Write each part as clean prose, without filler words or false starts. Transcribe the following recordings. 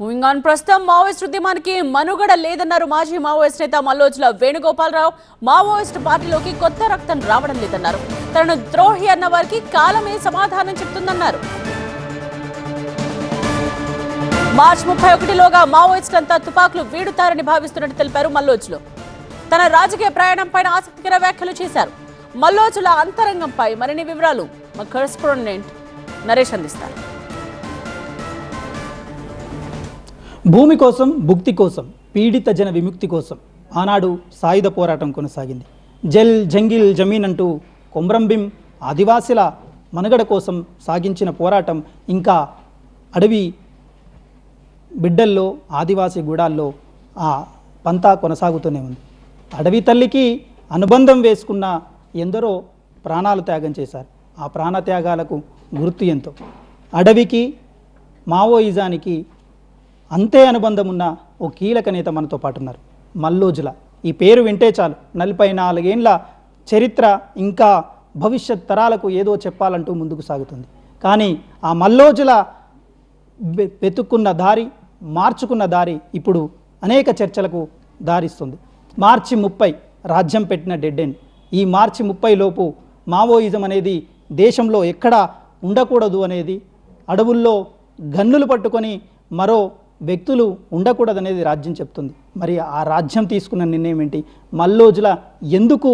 Moving on ప్రస్తుతం Maoist ఉద్యమానికి మనుగడ లేదన్నారు మాజీ మావోయిస్ట్ నేత మల్లోజుల వేణుగోపాలరావు. మావోయిస్ట్ పార్టీలోకి కొత్త రక్తం రావడం లేదన్నారు. తనను ద్రోహి అన్న వారికి కాలమే సమాధానం చెప్తుందన్నారు. మార్చి 31లోగా మావోయిస్టులంతా తుపాకులు వీడుతారని భావిస్తున్నట్టు తెలిపారు మల్లోజులు. తన రాజకీయ ప్రయాణంపై ఆసక్తికర వ్యాఖ్యలు చేశారు. మల్లోజుల అంతరంగంపై మరిన్ని వివరాలు మా కరెస్పాండెంట్ నరేష్ అందిస్తారు. భూమి కోసం, భుక్తి కోసం, పీడిత జన విముక్తి కోసం ఆనాడు సాయుధ పోరాటం కొనసాగింది. జల్ జంగిల్ జమీన్ అంటూ కొమ్రంభీం ఆదివాసీల మనుగడ కోసం సాగించిన పోరాటం ఇంకా అడవి బిడ్డల్లో, ఆదివాసీ గూడాల్లో ఆ పంతా కొనసాగుతూనే ఉంది. అడవి తల్లికి అనుబంధం వేసుకున్న ఎందరో ప్రాణాలు త్యాగం చేశారు. ఆ ప్రాణత్యాగాలకు గుర్తు ఎంతో. అడవికి, మావోయిజానికి అంతే అనుబంధం ఉన్న ఓ కీలక నేత మనతో పాటు ఉన్నారు. మల్లోజుల. ఈ పేరు వింటే చాలు 44 ఏండ్ల చరిత్ర ఇంకా భవిష్యత్ తరాలకు ఏదో చెప్పాలంటూ ముందుకు సాగుతుంది. కానీ ఆ మల్లోజుల వెతుక్కున్న దారి, మార్చుకున్న దారి ఇప్పుడు అనేక చర్చలకు దారిస్తుంది. మార్చి 30 రాజ్యం పెట్టిన డెడ్ ఎండ్. ఈ మార్చి 30 లోపు మావోయిజం అనేది దేశంలో ఎక్కడా ఉండకూడదు అనేది, అడవుల్లో గన్నులు పట్టుకొని మరో వ్యక్తులు ఉండకూడదనేది రాజ్యం చెప్తుంది. మరి ఆ రాజ్యం తీసుకున్న నిర్ణయం ఏంటి? మల్లోజుల ఎందుకు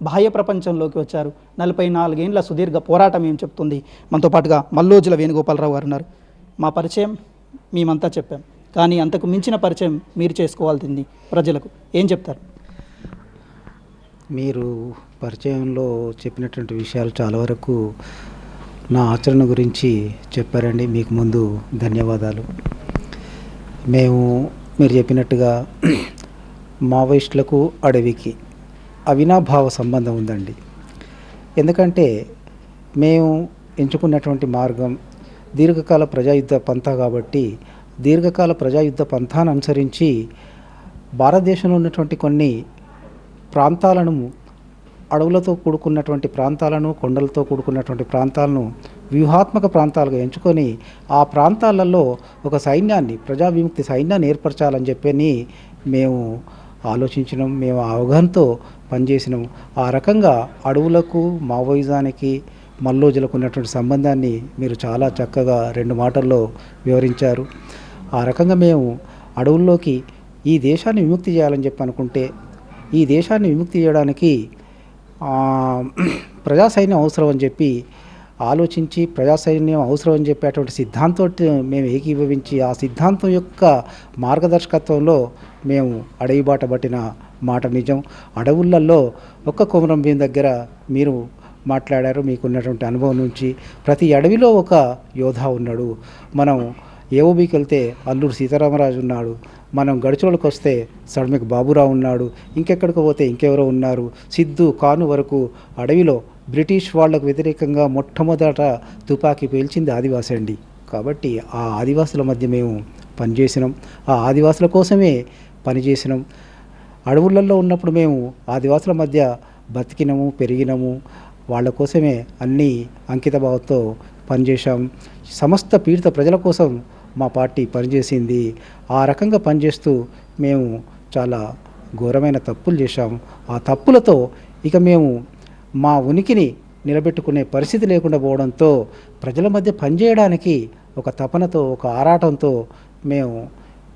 బాహ్య ప్రపంచంలోకి వచ్చారు? 44 ఏండ్ల సుదీర్ఘ పోరాటం ఏం చెప్తుంది? మనతో పాటుగా మల్లోజుల వేణుగోపాలరావు గారు ఉన్నారు. మా పరిచయం మేమంతా చెప్పాం, కానీ అంతకు మించిన పరిచయం మీరు చేసుకోవాల్సింది ప్రజలకు. ఏం చెప్తారు? మీరు పరిచయంలో చెప్పినటువంటి విషయాలు చాలా వరకు నా ఆచరణ గురించి చెప్పారండి. మీకు ముందు ధన్యవాదాలు. మీరు చెప్పినట్టుగా మావోయిస్టులకు అడవికి అవినాభావ సంబంధం ఉందండి. ఎందుకంటే మేము ఎంచుకున్నటువంటి మార్గం దీర్ఘకాల ప్రజాయుద్ధ పంథా కాబట్టి దీర్ఘకాల ప్రజాయుద్ధ పంథాను అనుసరించి భారతదేశంలో ఉన్నటువంటి కొన్ని ప్రాంతాలను, అడవులతో కూడుకున్నటువంటి ప్రాంతాలను, కొండలతో కూడుకున్నటువంటి ప్రాంతాలను వ్యూహాత్మక ప్రాంతాలుగా ఎంచుకొని ఆ ప్రాంతాలలో ఒక సైన్యాన్ని, ప్రజా విముక్తి సైన్యాన్ని ఏర్పరచాలని చెప్పని మేము ఆలోచించినాం. మేము అవగాహనతో పనిచేసినాం. ఆ రకంగా అడవులకు, మావోయిజానికి, మల్లోజులకు ఉన్నటువంటి సంబంధాన్ని మీరు చాలా చక్కగా 2 మాటల్లో వివరించారు. ఆ రకంగా మేము అడవుల్లోకి ఈ దేశాన్ని విముక్తి చేయాలని చెప్పి అనుకుంటే, ఈ దేశాన్ని విముక్తి చేయడానికి ప్రజా సైన్యం అవసరం అని చెప్పి ఆలోచించి, ప్రజా సైన్యం అవసరం అని చెప్పేటువంటి సిద్ధాంతంతో మేము ఏకీభవించి ఆ సిద్ధాంతం యొక్క మార్గదర్శకత్వంలో మేము అడవి బాట పట్టిన మాట నిజం. అడవులలో ఒక్క కొమరంభీం దగ్గర మీరు మాట్లాడారు. మీకున్నటువంటి అనుభవం నుంచి ప్రతి అడవిలో ఒక యోధా ఉన్నాడు. మనం ఏఓబీకి వెళ్తే అల్లూరు సీతారామరాజు ఉన్నాడు. మనం గడిచోళ్ళకి వస్తే సడమికి బాబురావు ఉన్నాడు. ఇంకెక్కడికి పోతే ఇంకెవరో ఉన్నారు. సిద్ధు కాను వరకు అడవిలో బ్రిటిష్ వాళ్లకు వ్యతిరేకంగా మొట్టమొదట తుపాకీ పేల్చింది ఆదివాసి అండి. కాబట్టి ఆ ఆదివాసుల మధ్య మేము పనిచేసినాం. ఆ ఆదివాసుల కోసమే పనిచేసినాం. అడవులలో ఉన్నప్పుడు మేము ఆదివాసుల మధ్య బతికినాము, పెరిగినాము. వాళ్ళ కోసమే అన్ని అంకితభావంతో పనిచేశాం. సమస్త పీడిత ప్రజల కోసం మా పార్టీ పనిచేసింది. ఆ రకంగా పనిచేస్తూ మేము చాలా ఘోరమైన తప్పులు చేశాం. ఆ తప్పులతో ఇక మేము మా ఉనికిని నిలబెట్టుకునే పరిస్థితి లేకుండా పోవడంతో ప్రజల మధ్య పనిచేయడానికి ఒక తపనతో, ఒక ఆరాటంతో మేము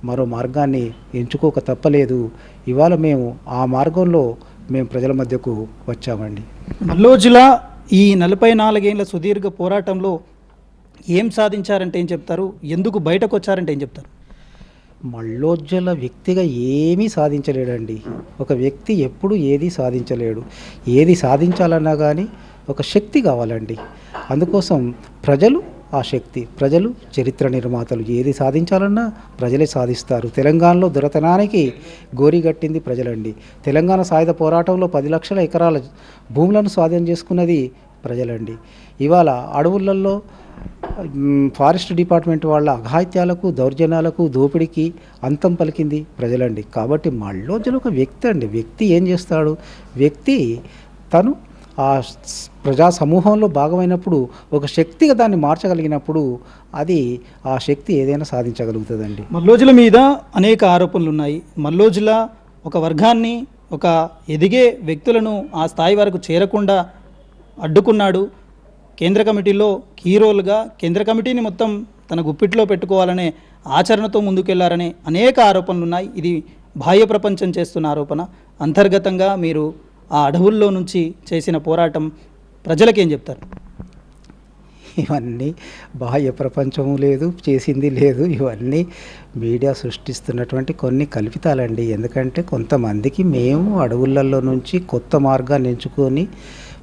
మరో మార్గాన్ని ఎంచుకోక తప్పలేదు. ఇవాళ మేము ఆ మార్గంలో మేము ప్రజల మధ్యకు వచ్చామండి. మల్లోజుల ఈ 44 ఏండ్ల సుదీర్ఘ పోరాటంలో ఏం సాధించారంటే ఏం చెప్తారు? ఎందుకు బయటకు వచ్చారంటే ఏం చెప్తారు? మల్లోజుల వ్యక్తిగా ఏమీ సాధించలేడండి. ఒక వ్యక్తి ఎప్పుడు ఏది సాధించలేడు. ఏది సాధించాలన్నా కానీ ఒక శక్తి కావాలండి. అందుకోసం ప్రజలు ఆ శక్తి, ప్రజలు చరిత్ర నిర్మాతలు. ఏది సాధించాలన్నా ప్రజలే సాధిస్తారు. తెలంగాణలో దొరతనానికి గోరిగట్టింది ప్రజలండి. తెలంగాణ సాయుధ పోరాటంలో 10 లక్షల ఎకరాల భూములను స్వాధీనం చేసుకున్నది ప్రజలండి. ఇవాళ అడవులలో ఫారెస్ట్ డిపార్ట్మెంట్ వాళ్ళ అఘాయిత్యాలకు, దౌర్జన్యాలకు, దోపిడీకి అంతం పలికింది ప్రజలండి. కాబట్టి మల్లోజుల ఒక వ్యక్తి అండి. వ్యక్తి ఏం చేస్తాడు? వ్యక్తి తను ప్రజా సమూహంలో భాగమైనప్పుడు ఒక శక్తిగా దాన్ని మార్చగలిగినప్పుడు అది ఆ శక్తి ఏదైనా సాధించగలుగుతుందండి. మల్లోజుల మీద అనేక ఆరోపణలు ఉన్నాయి. మల్లోజుల ఒక వర్గాన్ని, ఒక ఎదిగే వ్యక్తులను ఆ స్థాయి వరకు చేరకుండా అడ్డుకున్నాడు. కేంద్ర కమిటీలో కీ రోల్గా కేంద్ర కమిటీని మొత్తం తన గుప్పిట్లో పెట్టుకోవాలనే ఆచరణతో ముందుకెళ్లారనే అనేక ఆరోపణలు ఉన్నాయి. ఇది బాహ్య ప్రపంచం చేస్తున్న ఆరోపణ. అంతర్గతంగా మీరు ఆ అడవుల్లో నుంచి చేసిన పోరాటం ప్రజలకేం చెప్తారు? ఇవన్నీ బాహ్య ప్రపంచము లేదు, చేసింది లేదు. ఇవన్నీ మీడియా సృష్టిస్తున్నటువంటి కొన్ని కల్పితాలండి. ఎందుకంటే కొంతమందికి మేము అడవులలో నుంచి కొత్త మార్గాన్ని ఎంచుకొని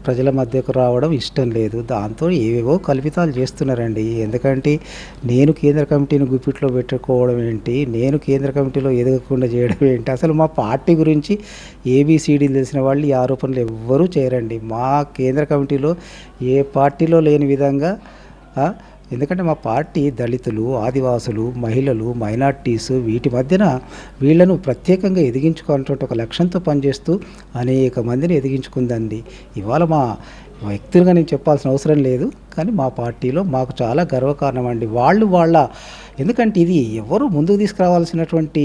ప్రజల మధ్యకు రావడం ఇష్టం లేదు. దాంతో ఏవేవో కల్పితాలు చేస్తున్నారండి. ఎందుకంటే నేను కేంద్ర కమిటీని గుప్పిట్లో పెట్టుకోవడం ఏంటి, నేను కేంద్ర కమిటీలో ఎదగకుండా చేయడం ఏంటి, అసలు మా పార్టీ గురించి ఏబిసిడీలు తెలిసిన వాళ్ళు ఈ ఆరోపణలు ఎవ్వరూ చేయరండి. మా కేంద్ర కమిటీలో ఏ పార్టీలో లేని విధంగా ఎందుకంటే మా పార్టీ దళితులు, ఆదివాసులు, మహిళలు, మైనార్టీసు వీటి మధ్యన వీళ్లను ప్రత్యేకంగా ఎదిగించుకోవాలన్నటువంటి ఒక లక్ష్యంతో పనిచేస్తూ అనేక మందిని ఎదిగించుకుందండి. ఇవాళ మా వ్యక్తులుగా నేను చెప్పాల్సిన అవసరం లేదు, కానీ మా పార్టీలో మాకు చాలా గర్వకారణం అండి. వాళ్ళ ఎందుకంటే ఇది ఎవరు ముందుకు తీసుకురావాల్సినటువంటి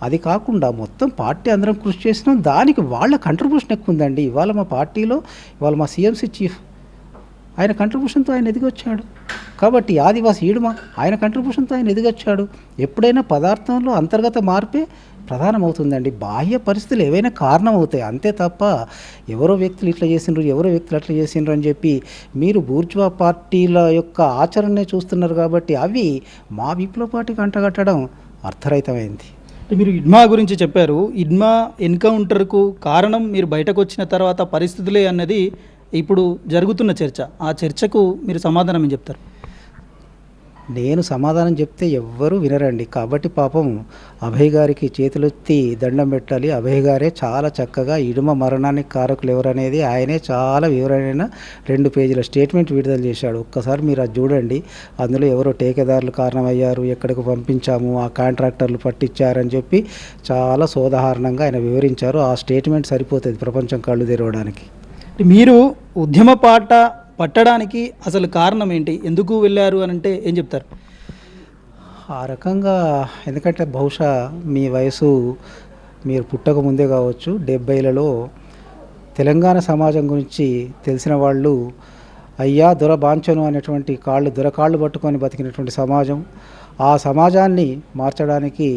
అది కాకుండా మొత్తం పార్టీ అందరం కృషి చేసినాం, దానికి వాళ్ళ కంట్రిబ్యూషన్ ఎక్కువ ఉందండి. ఇవాళ మా పార్టీలో ఇవాళ మా సిఎంసి చీఫ్ ఆయన కంట్రిబ్యూషన్తో ఆయన ఎదిగొచ్చాడు. కాబట్టి ఆదివాసి ఈడుమ ఆయన కంట్రిబ్యూషన్తో ఆయన ఎదిగొచ్చాడు. ఎప్పుడైనా పదార్థంలో అంతర్గత మార్పే ప్రధానమవుతుందండి. బాహ్య పరిస్థితులు ఏవైనా కారణం అవుతాయి అంతే తప్ప ఎవరో వ్యక్తులు ఇట్లా చేసిండ్రు, ఎవరో వ్యక్తులు అట్లా చేసిండ్రు అని చెప్పి మీరు బూర్జువా పార్టీల యొక్క ఆచరణనే చూస్తున్నారు. కాబట్టి అవి మా విప్లవ పార్టీకి అంటగట్టడం అర్థరహితమైంది. మీరు ఇడ్మా గురించి చెప్పారు. ఇడ్మా ఎన్కౌంటర్కు కారణం మీరు బయటకు వచ్చిన తర్వాత పరిస్థితులే అన్నది ఇప్పుడు జరుగుతున్న చర్చ. ఆ చర్చకు మీరు సమాధానం ఏం చెప్తారు? నేను సమాధానం చెప్తే ఎవ్వరూ వినరండి. కాబట్టి పాపం అభయ్ గారికి చేతులెత్తి దండం పెట్టాలి. అభయ్ గారే చాలా చక్కగా ఇడుమ మరణానికి కారకులు ఎవరనేది ఆయనే చాలా వివరమైన 2 పేజీల స్టేట్మెంట్ విడుదల చేశాడు. ఒక్కసారి మీరు అది చూడండి. అందులో ఎవరో టేకేదారులు కారణమయ్యారు, ఎక్కడికి పంపించాము, ఆ కాంట్రాక్టర్లు పట్టించారని చెప్పి చాలా సోదాహరణంగా ఆయన వివరించారు. ఆ స్టేట్మెంట్ సరిపోతుంది ప్రపంచం కళ్ళు తెరవడానికి. మీరు ఉద్యమ పాట పట్టడానికి అసలు కారణం ఏంటి, ఎందుకు వెళ్ళారు అని అంటే ఏం చెప్తారు? ఆ రకంగా ఎందుకంటే బహుశా మీ వయసు మీరు పుట్టక ముందే కావచ్చు, 70లలో తెలంగాణ సమాజం గురించి తెలిసిన వాళ్ళు అయ్యా దొరబాంచను అనేటువంటి దొరకాళ్ళు పట్టుకొని బతికినటువంటి సమాజం. ఆ సమాజాన్ని మార్చడానికి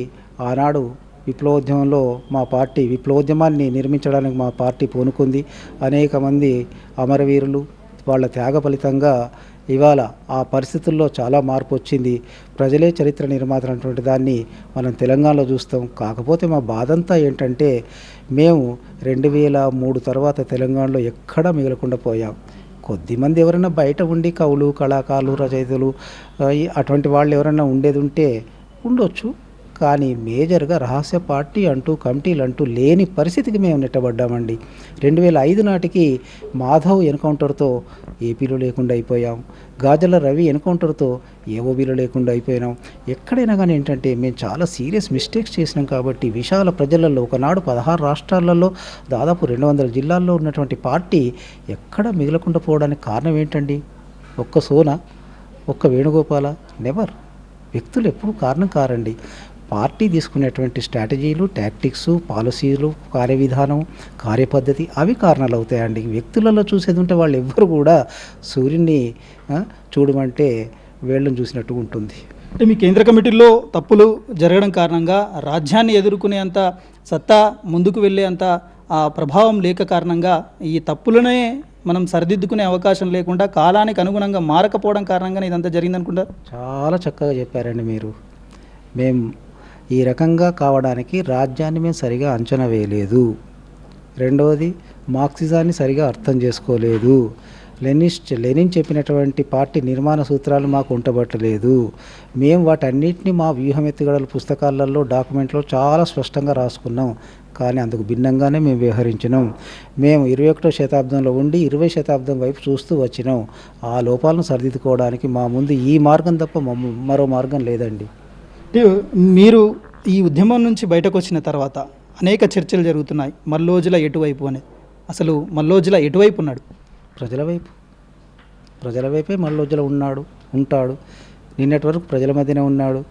ఆనాడు విప్లవోద్యమంలో మా పార్టీ విప్లవోద్యమాన్ని నిర్మించడానికి మా పార్టీ పూనుకుంది. అనేక మంది అమరవీరులు వాళ్ళ త్యాగ ఫలితంగా ఇవాళ ఆ పరిస్థితుల్లో చాలా మార్పు వచ్చింది. ప్రజలే చరిత్ర నిర్మాత అన్నటువంటి దాన్ని మనం తెలంగాణలో చూస్తాం. కాకపోతే మా బాధంతా ఏంటంటే మేము 2003 తర్వాత తెలంగాణలో ఎక్కడా మిగలకుండా పోయాం. కొద్దిమంది ఎవరైనా బయట ఉండి కవులు, కళాకారులు, రచయితలు అటువంటి వాళ్ళు ఎవరైనా ఉండేది ఉంటే ఉండొచ్చు. కానీ మేజర్గా రహస్య పార్టీ అంటూ కమిటీలు అంటూ లేని పరిస్థితికి మేము నెట్టబడ్డామండి. 2005 నాటికి మాధవ్ ఎన్కౌంటర్తో ఏపీలో లేకుండా అయిపోయాం. గాజల రవి ఎన్కౌంటర్తో ఏఓబీలో లేకుండా అయిపోయినాం. ఎక్కడైనా కానీ ఏంటంటే మేము చాలా సీరియస్ మిస్టేక్స్ చేసినాం. కాబట్టి విశాల ప్రజలలో ఒకనాడు 16 రాష్ట్రాలలో దాదాపు 200 జిల్లాల్లో ఉన్నటువంటి పార్టీ ఎక్కడ మిగలకుండా పోవడానికి కారణం ఏంటండి? ఒక్క సోనా, ఒక్క వేణుగోపాల, నెవర్. వ్యక్తులు ఎప్పుడూ కారణం కారండి. పార్టీ తీసుకునేటువంటి స్ట్రాటజీలు, టాక్టిక్స్, పాలసీలు, కార్యవిధానం, కార్యపద్ధతి అవి కారణాలు అవుతాయండి. వ్యక్తులలో చూసేది ఉంటే వాళ్ళు ఎవ్వరు కూడా సూర్యుని చూడమంటే వేళ్ళను చూసినట్టు ఉంటుంది. అంటే మీ కేంద్ర కమిటీలో తప్పులు జరగడం కారణంగా రాజ్యాన్ని ఎదుర్కొనేంత సత్తా, ముందుకు వెళ్ళేంత ఆ ప్రభావం లేక కారణంగా ఈ తప్పులనే మనం సరిదిద్దుకునే అవకాశం లేకుండా కాలానికి అనుగుణంగా మారకపోవడం కారణంగా ఇదంతా జరిగిందనుకుంటా. చాలా చక్కగా చెప్పారండి మీరు. మేము ఈ రకంగా కావడానికి రాజ్యాన్ని మేము సరిగా అంచనా వేయలేదు. రెండవది మార్క్సిజాన్ని సరిగా అర్థం చేసుకోలేదు. లెనిన్ చెప్పినటువంటి పార్టీ నిర్మాణ సూత్రాలు మాకు ఉంటబట్టలేదు. మేము వాటన్నిటిని మా వ్యూహం ఎత్తుగడల పుస్తకాలలో, డాక్యుమెంట్లో చాలా స్పష్టంగా రాసుకున్నాం. కానీ అందుకు భిన్నంగానే మేము వ్యవహరించినాం. మేము 21వ శతాబ్దంలో ఉండి 20వ శతాబ్దం వైపు చూస్తూ వచ్చినాం. ఆ లోపాలను సరిదిద్దుకోవడానికి మా ముందు ఈ మార్గం తప్ప మరో మార్గం లేదండి. మీరు ఈ ఉద్యమం నుంచి బయటకు వచ్చిన తర్వాత అనేక చర్చలు జరుగుతున్నాయి. మల్లోజుల ఎటువైపు అనేది అసలు మల్లోజుల ఎటువైపు ఉన్నాడు? ప్రజల వైపే మల్లోజుల ఉంటాడు. నిన్నటి వరకు ప్రజల మధ్యనే ఉన్నాడు,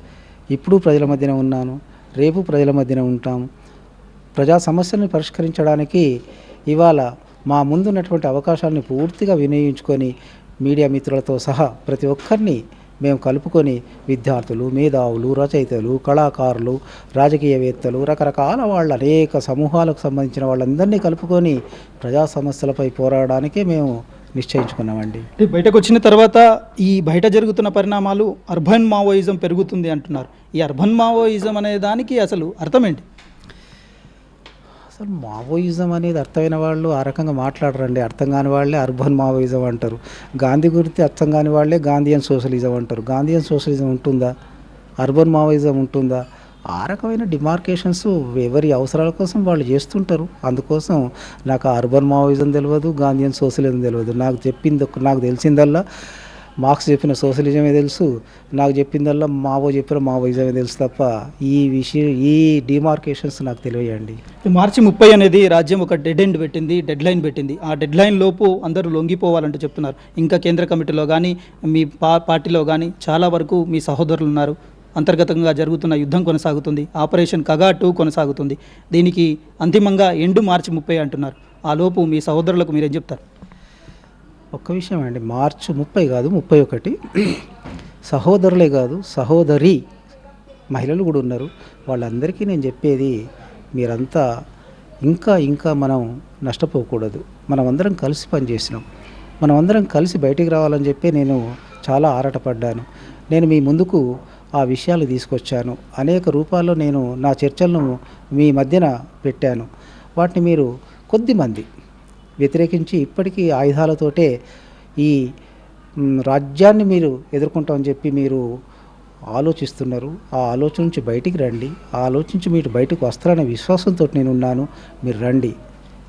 ఇప్పుడు ప్రజల మధ్యనే ఉన్నాను, రేపు ప్రజల మధ్యనే ఉంటాము. ప్రజా సమస్యలను పరిష్కరించడానికి ఇవాళ మా ముందున్నటువంటి అవకాశాలను పూర్తిగా వినియోగించుకొని మీడియా మిత్రులతో సహా ప్రతి ఒక్కరిని మేము కలుపుకొని విద్యార్థులు, మేధావులు, రచయితలు, కళాకారులు, రాజకీయవేత్తలు, రకరకాల వాళ్ళ అనేక సమూహాలకు సంబంధించిన వాళ్ళందరినీ కలుపుకొని ప్రజా సమస్యలపై పోరాడడానికే మేము నిశ్చయించుకున్నామండి. బయటకు వచ్చిన తర్వాత ఈ బయట జరుగుతున్న పరిణామాలు అర్బన్ మావోయిజం పెరుగుతుంది అంటున్నారు. ఈ అర్బన్ మావోయిజం అనే దానికి అసలు అర్థం ఏంటి? అసలు మావోయిజం అనేది అర్థమైన వాళ్ళు ఆ రకంగా మాట్లాడరండి. అర్థం కాని వాళ్ళే అర్బన్ మావోయిజం అంటారు. గాంధీ గురించి అర్థం కాని వాళ్ళే గాంధీయన్ సోషలిజం అంటారు. గాంధీయన్ సోషలిజం ఉంటుందా? అర్బన్ మావోయిజం ఉంటుందా? ఆ రకమైన డిమార్కేషన్స్ ఎవరి అవసరాల కోసం వాళ్ళు చేస్తుంటారు. అందుకోసం నాకు అర్బన్ మావోయిజం తెలియదు, గాంధీయన్ సోషలిజం తెలియదు. నాకు తెలిసిందల్లా మార్క్స్ చెప్పిన సోషలిజమే తెలుసు. నాకు చెప్పిందల్లా చెప్పిన మావోయిజమే తెలుసు తప్ప ఈ డిమార్కేషన్స్ నాకు తెలియయండి. మార్చి 30 అనేది రాజ్యం ఒక డెడ్ లైన్ పెట్టింది. ఆ డెడ్ లైన్ లోపు అందరూ లొంగిపోవాలంటూ చెప్తున్నారు. ఇంకా కేంద్ర కమిటీలో కానీ మీ పార్టీలో కానీ చాలా వరకు మీ సహోదరులు ఉన్నారు. అంతర్గతంగా జరుగుతున్న యుద్ధం కొనసాగుతుంది. ఆపరేషన్ కగా 2 కొనసాగుతుంది. దీనికి అంతిమంగా ఎండు మార్చి 30 అంటున్నారు. ఆ లోపు మీ సహోదరులకు మీరేం చెప్తారు? ఒక్క విషయం అండి, మార్చి 30 కాదు 31. సహోదరులే కాదు, సహోదరి మహిళలు కూడా ఉన్నారు. వాళ్ళందరికీ నేను చెప్పేది, మీరంతా ఇంకా మనం నష్టపోకూడదు. మనమందరం కలిసి పనిచేసినాం. మనమందరం కలిసి బయటికి రావాలని చెప్పి నేను చాలా ఆరాటపడ్డాను. నేను మీ ముందుకు ఆ విషయాలు తీసుకొచ్చాను. అనేక రూపాల్లో నేను నా చర్చలను మీ మధ్యన పెట్టాను. వాటిని మీరు కొద్దిమంది వ్యతిరేకించి ఇప్పటికీ ఆయుధాలతోటే ఈ రాజ్యాన్ని మీరు ఎదుర్కొంటామని చెప్పి మీరు ఆలోచిస్తున్నారు. ఆ ఆలోచన నుంచి బయటికి రండి. ఆ ఆలోచించి మీరు బయటకు వస్తారనే విశ్వాసంతో నేను ఉన్నాను. మీరు రండి.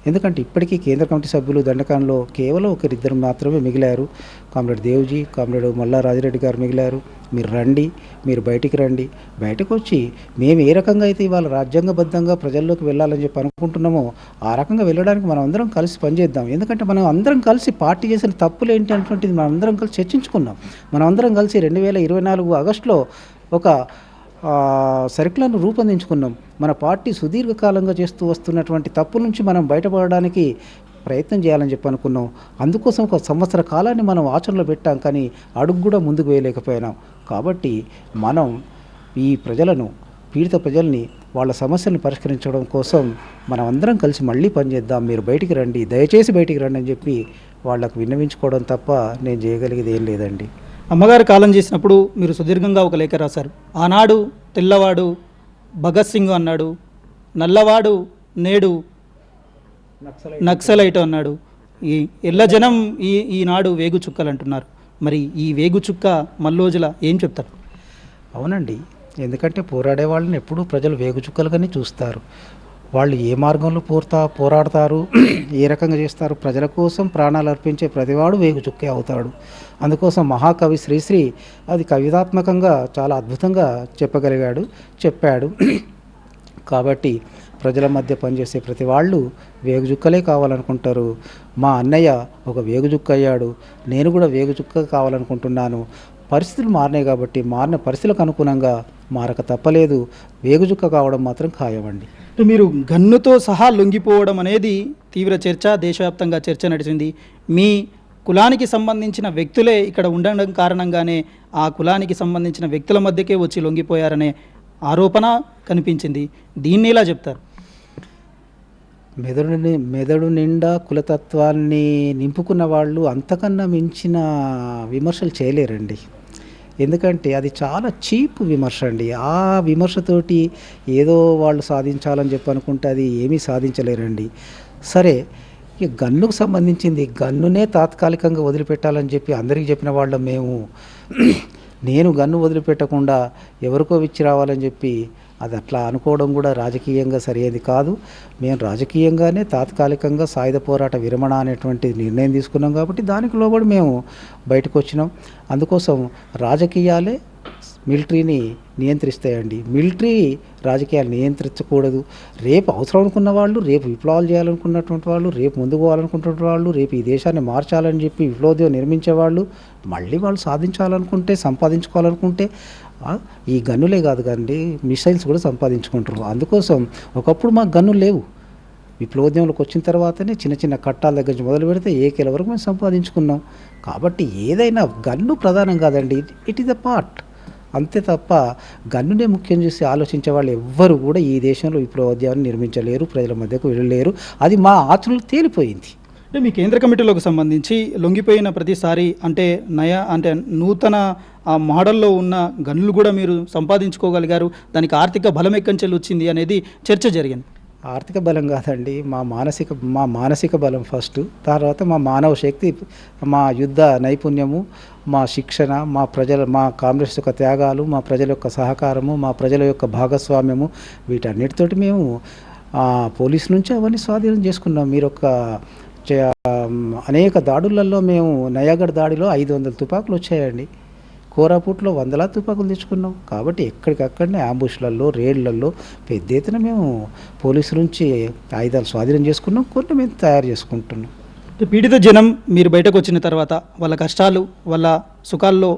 ఎందుకంటే ఇప్పటికీ కేంద్ర కమిటీ సభ్యులు దండకాంలో కేవలం ఒకరిద్దరు మాత్రమే మిగిలారు. కామ్రేడ్ దేవ్జీ, కామ్రేడ్ మల్లా రాజిరెడ్డి గారు మిగిలారు. మీరు రండి, మీరు బయటికి రండి. బయటకు వచ్చి మేము ఏ రకంగా అయితే ఇవాళ రాజ్యాంగబద్ధంగా ప్రజల్లోకి వెళ్ళాలని చెప్పి అనుకుంటున్నామో ఆ రకంగా వెళ్ళడానికి మనం అందరం కలిసి పనిచేద్దాం. ఎందుకంటే మనం అందరం కలిసి పార్టీ చేసిన తప్పులు ఏంటి అనేటువంటిది మనం అందరం కలిసి చర్చించుకున్నాం. మనం అందరం కలిసి 2024 ఆగస్టులో ఒక సర్క్యులర్ను రూపొందించుకున్నాం. మన పార్టీ సుదీర్ఘకాలంగా చేస్తూ వస్తున్నటువంటి తప్పుల నుంచి మనం బయటపడడానికి ప్రయత్నం చేయాలని చెప్పి అనుకున్నాం. అందుకోసం ఒక సంవత్సర కాలాన్ని మనం ఆచరణలో పెట్టాం, కానీ అడుగు కూడా ముందుకు వేయలేకపోయినాం. కాబట్టి మనం ఈ పీడిత ప్రజల్ని వాళ్ళ సమస్యలను పరిష్కరించడం కోసం మనం అందరం కలిసి మళ్ళీ పనిచేద్దాం. మీరు బయటికి రండి, దయచేసి బయటికి రండి అని చెప్పి వాళ్ళకు విన్నవించుకోవడం తప్ప నేను చేయగలిగేది ఏం లేదండి. అమ్మగారు కాలం చేసినప్పుడు మీరు సుదీర్ఘంగా ఒక లేఖ రాశారు. ఆనాడు తెల్లవాడు భగత్ సింగ్ అన్నాడు, నల్లవాడు నేడు నక్సలైట్ అన్నాడు, ఈ ఎల్ల జనం ఈనాడు వేగు చుక్కలు అంటున్నారు. మరి ఈ వేగు చుక్క మల్లోజుల ఏం చెప్తారు? అవునండి, ఎందుకంటే పోరాడే వాళ్ళని ఎప్పుడూ ప్రజలు వేగు చుక్కలుగానే చూస్తారు. వాళ్ళు ఏ మార్గంలో పోరాడతారు, ఏ రకంగా చేస్తారు, ప్రజల కోసం ప్రాణాలు అర్పించే ప్రతివాడు వేగు చుక్కే అవుతాడు. అందుకోసం మహాకవి శ్రీశ్రీ అది కవితాత్మకంగా చాలా అద్భుతంగా చెప్పాడు. కాబట్టి ప్రజల మధ్య పనిచేసే ప్రతి వాళ్ళు వేగుచుక్కలే కావాలనుకుంటారు. మా అన్నయ్య ఒక వేగుచుక్క అయ్యాడు, నేను కూడా వేగుచుక్క కావాలనుకుంటున్నాను. పరిస్థితులు మారినాయి కాబట్టి మారిన పరిస్థితులకు అనుగుణంగా మారక తప్పలేదు. వేగుచుక్క కావడం మాత్రం ఖాయమండి. మీరు గన్నుతో సహా లొంగిపోవడం అనేది తీవ్ర చర్చ, దేశవ్యాప్తంగా చర్చ నడిచింది. మీ కులానికి సంబంధించిన వ్యక్తులే ఇక్కడ ఉండడం కారణంగానే ఆ కులానికి సంబంధించిన వ్యక్తుల మధ్యకే వచ్చి లొంగిపోయారనే ఆరోపణ కనిపించింది. దీన్ని ఎలా చెప్తారు? మెదడు నిండా కులతత్వాన్ని నింపుకున్న వాళ్ళు అంతకన్నా మించిన విమర్శలు చేయలేరండి. ఎందుకంటే అది చాలా చీప్ విమర్శ అండి. ఆ విమర్శతోటి ఏదో వాళ్ళు సాధించాలని చెప్పి అనుకుంటే అది ఏమీ సాధించలేరండి. సరే, ఈ గన్నుకు సంబంధించింది, గన్నునే తాత్కాలికంగా వదిలిపెట్టాలని చెప్పి అందరికీ చెప్పిన వాళ్ళం మేము. నేను గన్ను వదిలిపెట్టకుండా ఎవరికో ఇచ్చి రావాలని చెప్పి అది అట్లా అనుకోవడం కూడా రాజకీయంగా సరైనది కాదు. మేము రాజకీయంగానే తాత్కాలికంగా సాయుధ పోరాట విరమణ అనేటువంటి నిర్ణయం తీసుకున్నాం. కాబట్టి దానికి లోబడి మేము బయటకు వచ్చినాం. అందుకోసం రాజకీయాలే మిలిటరీని నియంత్రిస్తాయండి. మిలిటరీ రాజకీయాలు నియంత్రించకూడదు. రేపు అవసరం అనుకున్న వాళ్ళు, రేపు విప్లవాలు చేయాలనుకున్నటువంటి వాళ్ళు, రేపు ముందుకు పోవాలనుకున్నటువంటి వాళ్ళు, రేపు ఈ దేశాన్ని మార్చాలని చెప్పి విప్లవోద్యమం నిర్మించేవాళ్ళు, మళ్ళీ వాళ్ళు సాధించాలనుకుంటే, సంపాదించుకోవాలనుకుంటే ఈ గన్నులే కాదు కండి, మిసైల్స్ కూడా సంపాదించుకుంటారు. అందుకోసం ఒకప్పుడు మాకు గన్నులు లేవు. విప్లవోద్యమంలోకి వచ్చిన తర్వాతనే చిన్న చిన్న కట్టాల దగ్గర నుంచి మొదలు పెడితే ఏకేల వరకు మేము సంపాదించుకున్నాం. కాబట్టి ఏదైనా గన్ను ప్రధానం కాదండి, ఇట్ ఈస్ అ పార్ట్ అంతే తప్ప గన్నునే ముఖ్యం చేసి ఆలోచించే వాళ్ళు ఎవ్వరు కూడా ఈ దేశంలో విప్లవోద్యమాన్ని నిర్మించలేరు, ప్రజల మధ్యకు వెళ్ళలేరు. అది మా ఆచరణలో తేలిపోయింది. అంటే మీ కేంద్ర కమిటీలోకి సంబంధించి లొంగిపోయిన ప్రతిసారి అంటే నూతన ఆ మోడల్లో ఉన్న గన్నులు కూడా మీరు సంపాదించుకోగలిగారు, దానికి ఆర్థిక బలం ఎక్కంచెలు వచ్చింది అనేది చర్చ జరిగింది. ఆర్థిక బలం కాదండి, మా మానసిక బలం ఫస్ట్, తర్వాత మా మానవ శక్తి, మా యుద్ధ నైపుణ్యము, మా శిక్షణ, మా కాంగ్రెస్ యొక్క త్యాగాలు, మా ప్రజల యొక్క సహకారము, మా ప్రజల యొక్క భాగస్వామ్యము, వీటన్నిటితోటి మేము పోలీసు నుంచి అవన్నీ స్వాధీనం చేసుకున్నాం. అనేక దాడులలో మేము నయాగఢ్ దాడిలో 500 తుపాకులు వచ్చాయండి. కోరాపుట్లో 100 తుపాకులు తెచ్చుకున్నాం. కాబట్టి ఎక్కడికక్కడనే అంబుష్లలో, రేడ్లలో పెద్ద ఎత్తున మేము పోలీసుల నుంచి ఆయుధాలు స్వాధీనం చేసుకున్నాం, కొన్ని మేము తయారు చేసుకుంటున్నాం. పీడిత జనం మీరు బయటకు వచ్చిన తర్వాత వాళ్ళ కష్టాలు, వాళ్ళ సుఖాల్లో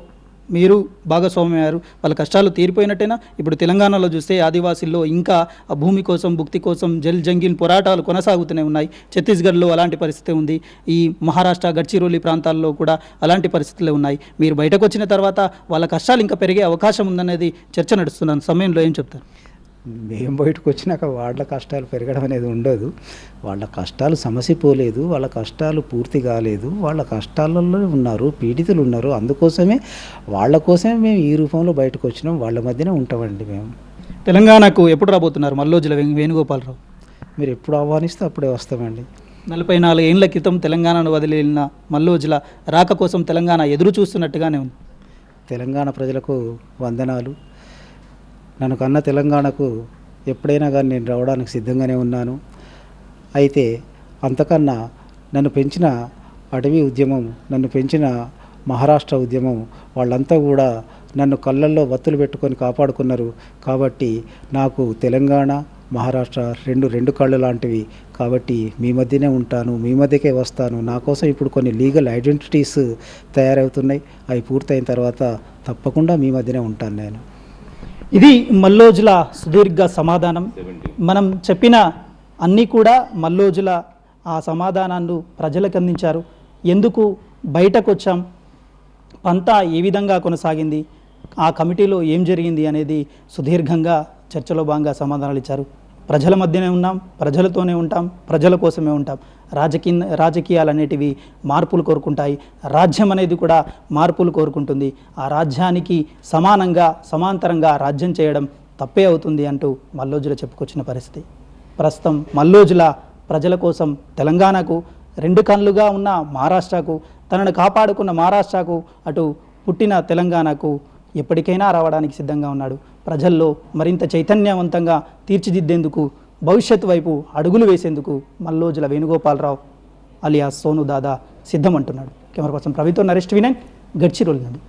మీరు భాగస్వామ్యమయ్యారు, వాళ్ళ కష్టాలు తీరిపోయినట్టేనా? ఇప్పుడు తెలంగాణలో చూస్తే ఆదివాసీల్లో ఇంకా ఆ భూమి కోసం, భుక్తి కోసం జల్ జంగిల్ పోరాటాలు కొనసాగుతూనే ఉన్నాయి. ఛత్తీస్గఢ్లో అలాంటి పరిస్థితి ఉంది, ఈ మహారాష్ట్ర గడ్చిరోలి ప్రాంతాల్లో కూడా అలాంటి పరిస్థితులే ఉన్నాయి. మీరు బయటకు వచ్చిన తర్వాత వాళ్ళ కష్టాలు ఇంకా పెరిగే అవకాశం ఉందనేది చర్చ నడుస్తున్న సమయంలో ఏం చెప్తారు? మేము బయటకు వచ్చినాక వాళ్ళ కష్టాలు పెరగడం అనేది ఉండదు. వాళ్ళ కష్టాలు సమసిపోలేదు, వాళ్ళ కష్టాలు పూర్తి కాలేదు, వాళ్ళ కష్టాలలో ఉన్నారు, పీడితులు ఉన్నారు. అందుకోసమే వాళ్ళ కోసమే మేము ఈ రూపంలో బయటకు వచ్చినాం, వాళ్ళ మధ్యనే ఉంటామండి. మేము తెలంగాణకు ఎప్పుడు రాబోతున్నారు? మల్లోజుల వేణుగోపాలరావు మీరు ఎప్పుడు ఆహ్వానిస్తే అప్పుడే వస్తామండి. 44 ఏళ్ల క్రితం తెలంగాణను వదిలిన మల్లోజుల రాక కోసం తెలంగాణ ఎదురు చూస్తున్నట్టుగానే ఉంది. తెలంగాణ ప్రజలకు వందనాలు. నన్ను కన్న తెలంగాణకు ఎప్పుడైనా కానీ నేను రావడానికి సిద్ధంగానే ఉన్నాను. అయితే అంతకన్నా నన్ను పెంచిన అటవీ ఉద్యమం, నన్ను పెంచిన మహారాష్ట్ర ఉద్యమం, వాళ్ళంతా కూడా నన్ను కళ్ళల్లో వత్తులు పెట్టుకొని కాపాడుకున్నారు. కాబట్టి నాకు తెలంగాణ, మహారాష్ట్ర రెండు కళ్ళు లాంటివి. కాబట్టి మీ మధ్యనే ఉంటాను, మీ మధ్యకే వస్తాను. నా కోసం ఇప్పుడు కొన్ని లీగల్ ఐడెంటిటీస్ తయారవుతున్నాయి. అవి పూర్తయిన తర్వాత తప్పకుండా మీ మధ్యనే ఉంటాను నేను. ఇది మల్లోజుల సుదీర్ఘ సమాధానం. మనం చెప్పిన అన్నీ కూడా మల్లోజుల ఆ సమాధానాన్ని ప్రజలకు అందించారు. ఎందుకు బయటకు వచ్చాం, పంతా ఏ విధంగా కొనసాగింది, ఆ కమిటీలో ఏం జరిగింది అనేది సుదీర్ఘంగా చర్చలో భాగంగా సమాధానాలు ఇచ్చారు. ప్రజల మధ్యనే ఉన్నాం, ప్రజలతోనే ఉంటాం, ప్రజల కోసమే ఉంటాం. రాజకీయాలు అనేటివి మార్పులు కోరుకుంటాయి, రాజ్యం అనేది కూడా మార్పులు కోరుకుంటుంది. ఆ రాజ్యానికి సమాంతరంగా రాజ్యం చేయడం తప్పే అవుతుంది అంటూ మల్లోజుల చెప్పుకొచ్చిన పరిస్థితి. ప్రస్తుతం మల్లోజుల ప్రజల కోసం తెలంగాణకు, 2 కన్నులుగా ఉన్న మహారాష్ట్రకు, తనను కాపాడుకున్న మహారాష్ట్రకు, అటు పుట్టిన తెలంగాణకు ఎప్పటికైనా రావడానికి సిద్ధంగా ఉన్నాడు. ప్రజల్లో మరింత చైతన్యవంతంగా తీర్చిదిద్దేందుకు, భవిష్యత్తు వైపు అడుగులు వేసేందుకు మల్లోజుల వేణుగోపాలరావు అలియాస్ సోను దాదా సిద్ధమంటున్నాడు. కెమెరా పర్సన్ ప్రవీణ్తో నరేష్, టీవీ9 గడ్చిరోలి నుండి.